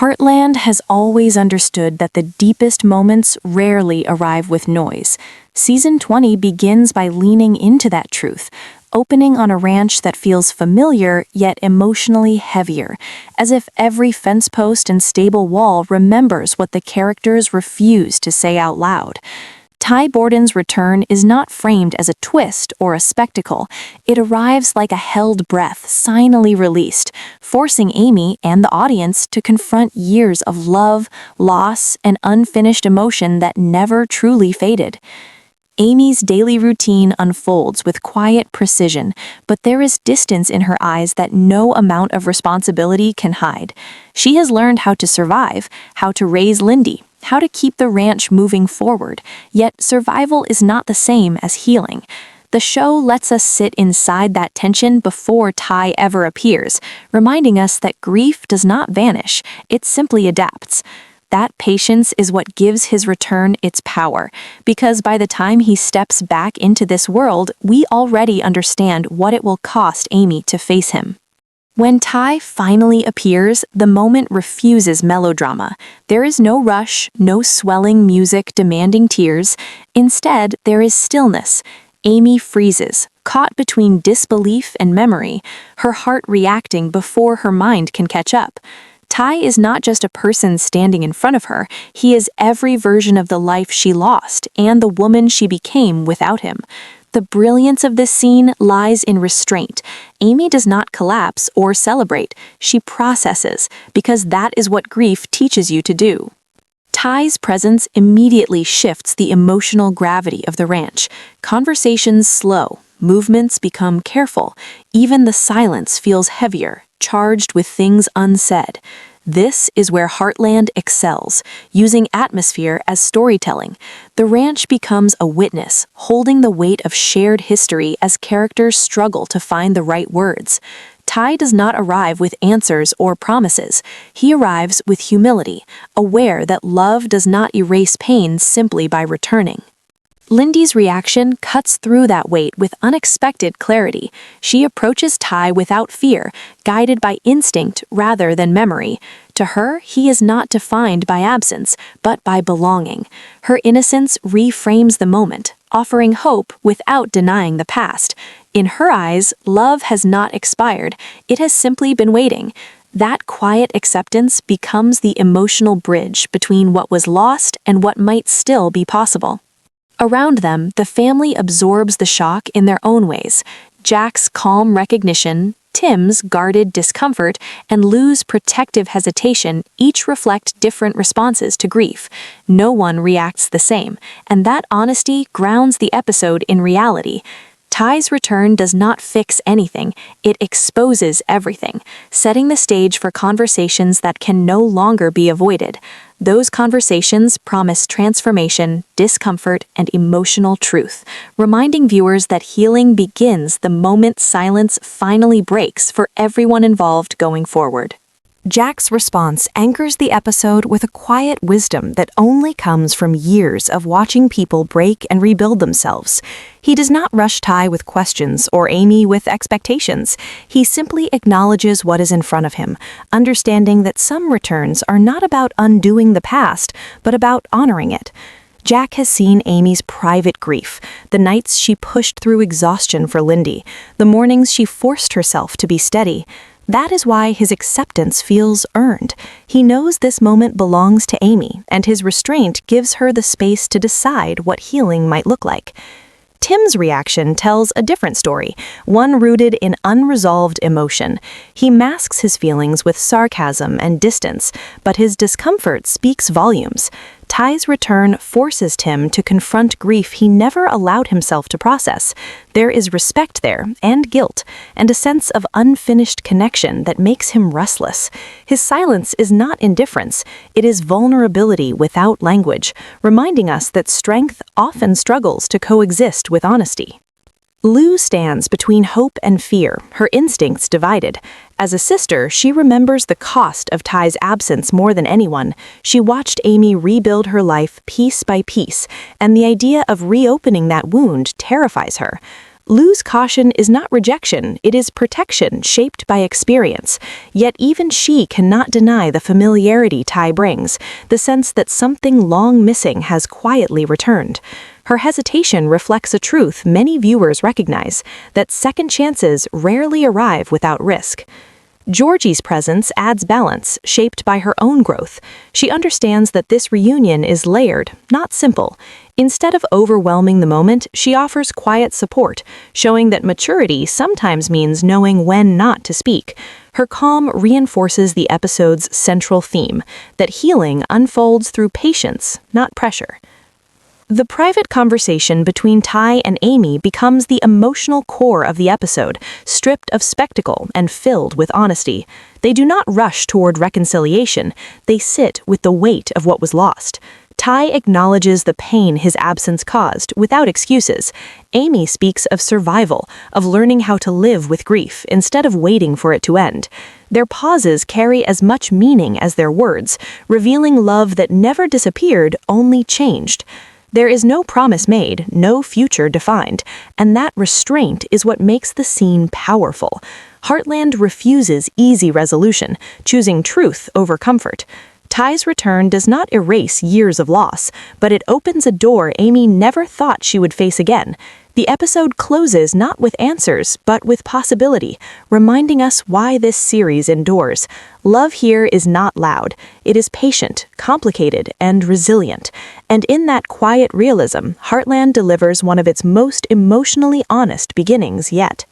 Heartland has always understood that the deepest moments rarely arrive with noise. Season 20 begins by leaning into that truth, opening on a ranch that feels familiar yet emotionally heavier, as if every fence post and stable wall remembers what the characters refuse to say out loud. Ty Borden's return is not framed as a twist or a spectacle. It arrives like a held breath, signally released, forcing Amy and the audience to confront years of love, loss, and unfinished emotion that never truly faded. Amy's daily routine unfolds with quiet precision, but there is distance in her eyes that no amount of responsibility can hide. She has learned how to survive, how to raise Lindy, how to keep the ranch moving forward, yet survival is not the same as healing. The show lets us sit inside that tension before Ty ever appears, reminding us that grief does not vanish, it simply adapts. That patience is what gives his return its power, because by the time he steps back into this world, we already understand what it will cost Amy to face him. When Ty finally appears, the moment refuses melodrama. There is no rush, no swelling music demanding tears. Instead, there is stillness. Amy freezes, caught between disbelief and memory, her heart reacting before her mind can catch up. Ty is not just a person standing in front of her, he is every version of the life she lost and the woman she became without him. The brilliance of this scene lies in restraint. Amy does not collapse or celebrate, she processes, because that is what grief teaches you to do. Ty's presence immediately shifts the emotional gravity of the ranch. Conversations slow, movements become careful, even the silence feels heavier, charged with things unsaid. This is where Heartland excels, using atmosphere as storytelling. The ranch becomes a witness, holding the weight of shared history as characters struggle to find the right words. Ty does not arrive with answers or promises. He arrives with humility, aware that love does not erase pain simply by returning. Lindy's reaction cuts through that weight with unexpected clarity. She approaches Ty without fear, guided by instinct rather than memory. To her, he is not defined by absence, but by belonging. Her innocence reframes the moment, offering hope without denying the past. In her eyes, love has not expired, it has simply been waiting. That quiet acceptance becomes the emotional bridge between what was lost and what might still be possible. Around them, the family absorbs the shock in their own ways. Jack's calm recognition, Tim's guarded discomfort, and Lou's protective hesitation each reflect different responses to grief. No one reacts the same, and that honesty grounds the episode in reality. Ty's return does not fix anything, it exposes everything, setting the stage for conversations that can no longer be avoided. Those conversations promise transformation, discomfort, and emotional truth, reminding viewers that healing begins the moment silence finally breaks for everyone involved going forward. Jack's response anchors the episode with a quiet wisdom that only comes from years of watching people break and rebuild themselves. He does not rush Ty with questions or Amy with expectations. He simply acknowledges what is in front of him, understanding that some returns are not about undoing the past, but about honoring it. Jack has seen Amy's private grief, the nights she pushed through exhaustion for Lindy, the mornings she forced herself to be steady. That is why his acceptance feels earned. He knows this moment belongs to Amy, and his restraint gives her the space to decide what healing might look like. Tim's reaction tells a different story, one rooted in unresolved emotion. He masks his feelings with sarcasm and distance, but his discomfort speaks volumes. Ty's return forces Tim to confront grief he never allowed himself to process. There is respect there, and guilt, and a sense of unfinished connection that makes him restless. His silence is not indifference, it is vulnerability without language, reminding us that strength often struggles to coexist with honesty. Lou stands between hope and fear, her instincts divided. As a sister, she remembers the cost of Ty's absence more than anyone. She watched Amy rebuild her life piece by piece, and the idea of reopening that wound terrifies her. Lose caution is not rejection, it is protection shaped by experience. Yet even she cannot deny the familiarity Tai brings, the sense that something long missing has quietly returned. Her hesitation reflects a truth many viewers recognize, that second chances rarely arrive without risk. Georgie's presence adds balance, shaped by her own growth. She understands that this reunion is layered, not simple. Instead of overwhelming the moment, she offers quiet support, showing that maturity sometimes means knowing when not to speak. Her calm reinforces the episode's central theme, that healing unfolds through patience, not pressure. The private conversation between Tai and Amy becomes the emotional core of the episode, stripped of spectacle and filled with honesty. They do not rush toward reconciliation, they sit with the weight of what was lost. Tai acknowledges the pain his absence caused, without excuses. Amy speaks of survival, of learning how to live with grief instead of waiting for it to end. Their pauses carry as much meaning as their words, revealing love that never disappeared, only changed. There is no promise made, no future defined, and that restraint is what makes the scene powerful. Heartland refuses easy resolution, choosing truth over comfort. Tai's return does not erase years of loss, but it opens a door Amy never thought she would face again. The episode closes not with answers, but with possibility, reminding us why this series endures. Love here is not loud. It is patient, complicated, and resilient. And in that quiet realism, Heartland delivers one of its most emotionally honest beginnings yet.